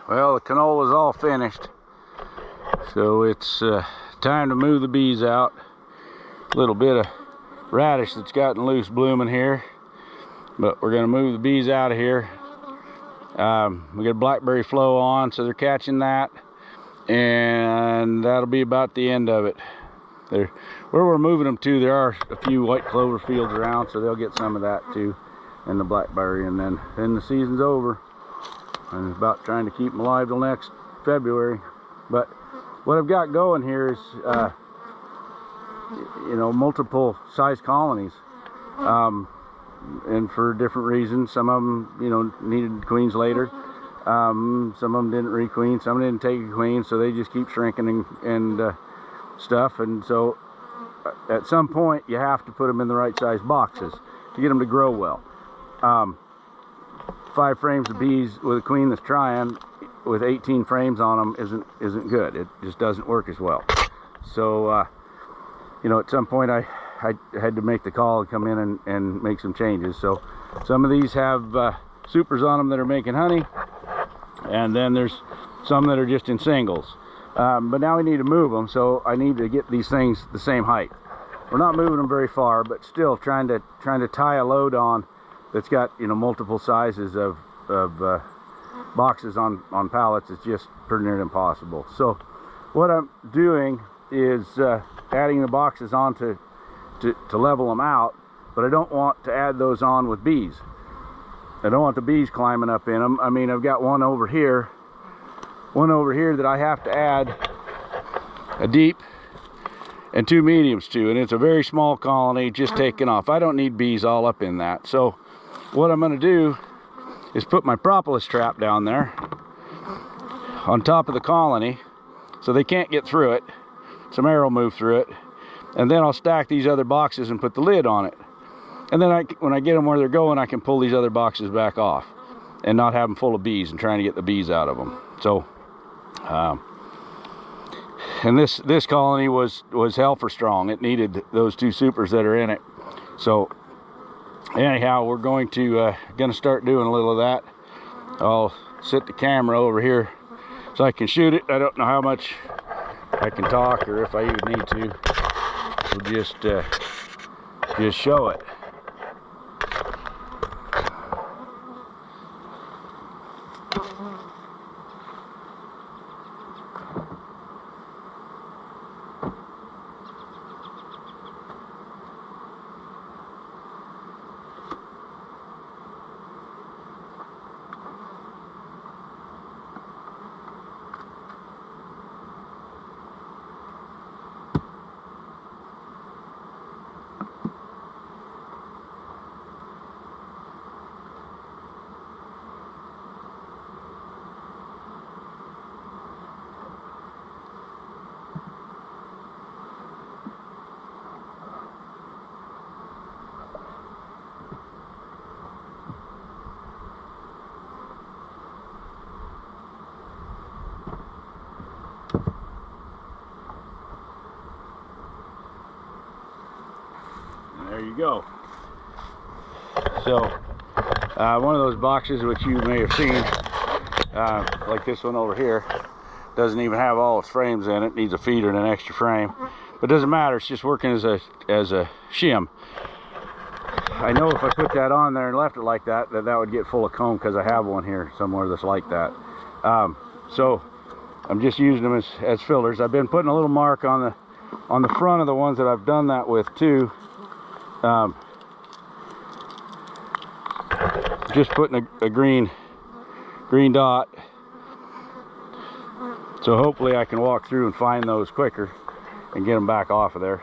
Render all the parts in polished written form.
Well, the canola's all finished, so it's time to move the bees out. A little bit of radish that's gotten loose blooming here, but we're going to move the bees out of here. We got a blackberry flow on, so they're catching that, and that'll be about the end of it. Where we're moving them to, there are a few white clover fields around, so they'll get some of that too, and the blackberry, and then the season's over. I'm about trying to keep them alive till next February. But what I've got going here is, multiple size colonies, and for different reasons. Some of them, needed queens later. Some of them didn't requeen. Some didn't take a queen, so they just keep shrinking and stuff. And so, at some point, you have to put them in the right size boxes to get them to grow well. 5 frames of bees with a queen that's trying with 18 frames on them isn't good. It just doesn't work as well. So at some point I had to make the call and come in and make some changes. So some of these have supers on them that are making honey, and then there's some that are just in singles. But now we need to move them, so I need to get these things the same height. We're not moving them very far, but still trying to tie a load on that's got multiple sizes of boxes on pallets is just pretty near impossible. So what I'm doing is adding the boxes on to level them out, but I don't want to add those on with bees. I don't want the bees climbing up in them. I mean, I've got one over here that I have to add a deep and 2 mediums to, and it's a very small colony just taking off. I don't need bees all up in that. So what I'm going to do is put my propolis trap down there on top of the colony so they can't get through it. Some air will move through it, and then I'll stack these other boxes and put the lid on it. And then when I get them where they're going, I can pull these other boxes back off and not have them full of bees and trying to get the bees out of them. So and this colony was hell for strong. It needed those 2 supers that are in it. So anyhow, we're going to start doing a little of that. I'll set the camera over here so I can shoot it. I don't know how much I can talk or if I even need to. We'll just show it. There you go. So one of those boxes which you may have seen, like this one over here, doesn't even have all its frames in it. Needs a feeder and an extra frame, but it doesn't matter. It's just working as a shim. I know if I put that on there and left it like that would get full of comb, because I have one here somewhere that's like that. So I'm just using them as fillers. I've been putting a little mark on the front of the ones that I've done that with too. Just putting a green dot, so hopefully I can walk through and find those quicker and get them back off of there.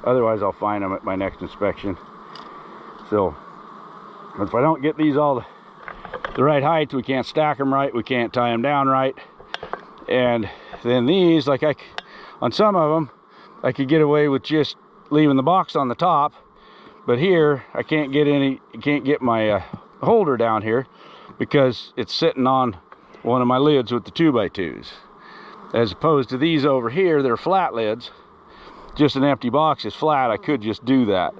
Otherwise I'll find them at my next inspection. So if I don't get these all the right height, we can't stack them right, we can't tie them down right. And then these, on some of them I could get away with just leaving the box on the top, but here I can't get my holder down here because it's sitting on one of my lids with the 2x2s, as opposed to these over here. They're flat lids, just an empty box is flat. I could just do that,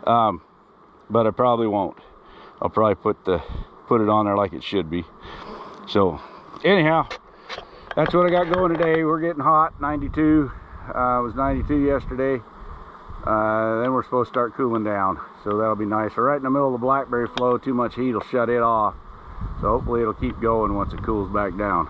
but I probably won't. I'll probably put it on there like it should be. So anyhow, that's what I got going today. We're getting hot, 92. It was 92 yesterday. Then we're supposed to start cooling down, so that'll be nice. We're right in the middle of the blackberry flow. Too much heat will shut it off, so hopefully it'll keep going once it cools back down.